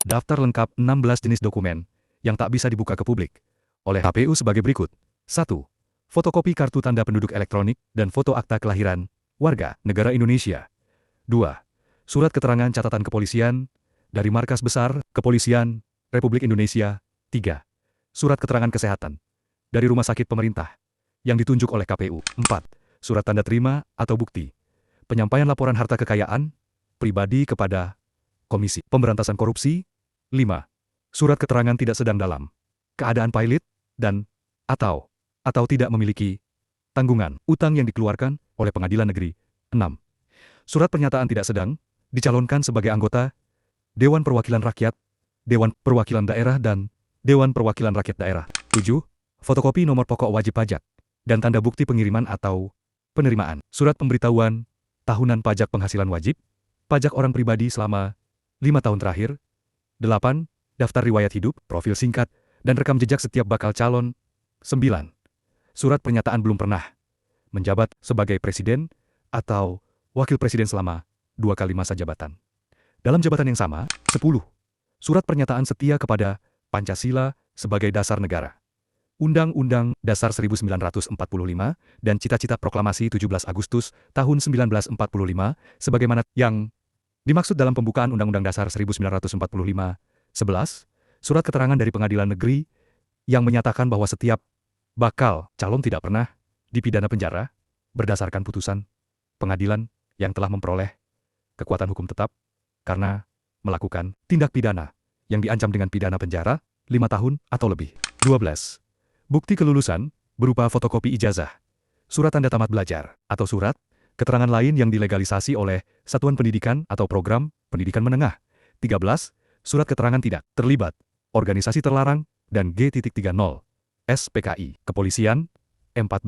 Daftar lengkap 16 jenis dokumen yang tak bisa dibuka ke publik oleh KPU sebagai berikut. 1. Fotokopi kartu tanda penduduk elektronik dan foto akta kelahiran warga negara Indonesia. 2. Surat keterangan catatan kepolisian dari Markas Besar Kepolisian Republik Indonesia. 3. Surat keterangan kesehatan dari rumah sakit pemerintah yang ditunjuk oleh KPU. 4. Surat tanda terima atau bukti penyampaian laporan harta kekayaan pribadi kepada Komisi Pemberantasan Korupsi. 5. Surat keterangan tidak sedang dalam keadaan pilot dan atau tidak memiliki tanggungan utang yang dikeluarkan oleh pengadilan negeri. 6. Surat pernyataan tidak sedang dicalonkan sebagai anggota Dewan Perwakilan Rakyat, Dewan Perwakilan Daerah dan Dewan Perwakilan Rakyat Daerah. 7. Fotokopi nomor pokok wajib pajak dan tanda bukti pengiriman atau penerimaan. Surat pemberitahuan tahunan pajak penghasilan wajib, pajak orang pribadi selama 5 tahun terakhir. 8. Daftar riwayat hidup, profil singkat, dan rekam jejak setiap bakal calon. 9. Surat pernyataan belum pernah menjabat sebagai presiden atau wakil presiden selama 2 kali masa jabatan dalam jabatan yang sama. 10. Surat pernyataan setia kepada Pancasila sebagai dasar negara, Undang-Undang Dasar 1945, dan cita-cita proklamasi 17 Agustus tahun 1945, sebagaimana yang dimaksud dalam pembukaan Undang-Undang Dasar 1945. 11. Surat keterangan dari pengadilan negeri yang menyatakan bahwa setiap bakal calon tidak pernah dipidana penjara berdasarkan putusan pengadilan yang telah memperoleh kekuatan hukum tetap karena melakukan tindak pidana yang diancam dengan pidana penjara 5 tahun atau lebih. 12. Bukti kelulusan berupa fotokopi ijazah, surat tanda tamat belajar, atau surat keterangan lain yang dilegalisasi oleh Satuan Pendidikan atau Program Pendidikan Menengah. 13. Surat keterangan tidak terlibat organisasi terlarang dan G.30 SPKI. Kepolisian. 14.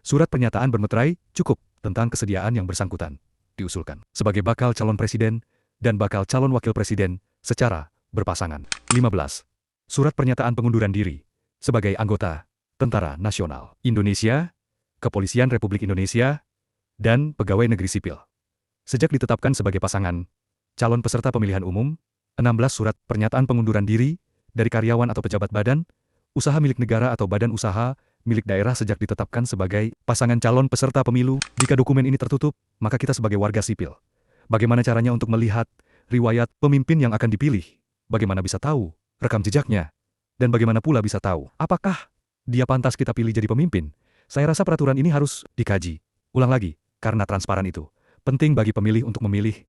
Surat pernyataan bermeterai cukup tentang kesediaan yang bersangkutan diusulkan sebagai bakal calon presiden dan bakal calon wakil presiden secara berpasangan. 15. Surat pernyataan pengunduran diri sebagai anggota Tentara Nasional Indonesia, Kepolisian Republik Indonesia, dan pegawai negeri sipil sejak ditetapkan sebagai pasangan calon peserta pemilihan umum. 16. Surat pernyataan pengunduran diri dari karyawan atau pejabat badan usaha milik negara atau badan usaha milik daerah sejak ditetapkan sebagai pasangan calon peserta pemilu. Jika dokumen ini tertutup, maka kita sebagai warga sipil, bagaimana caranya untuk melihat riwayat pemimpin yang akan dipilih? Bagaimana bisa tahu rekam jejaknya? Dan bagaimana pula bisa tahu apakah dia pantas kita pilih jadi pemimpin? Saya rasa peraturan ini harus dikaji ulang lagi, karena transparan itu penting bagi pemilih untuk memilih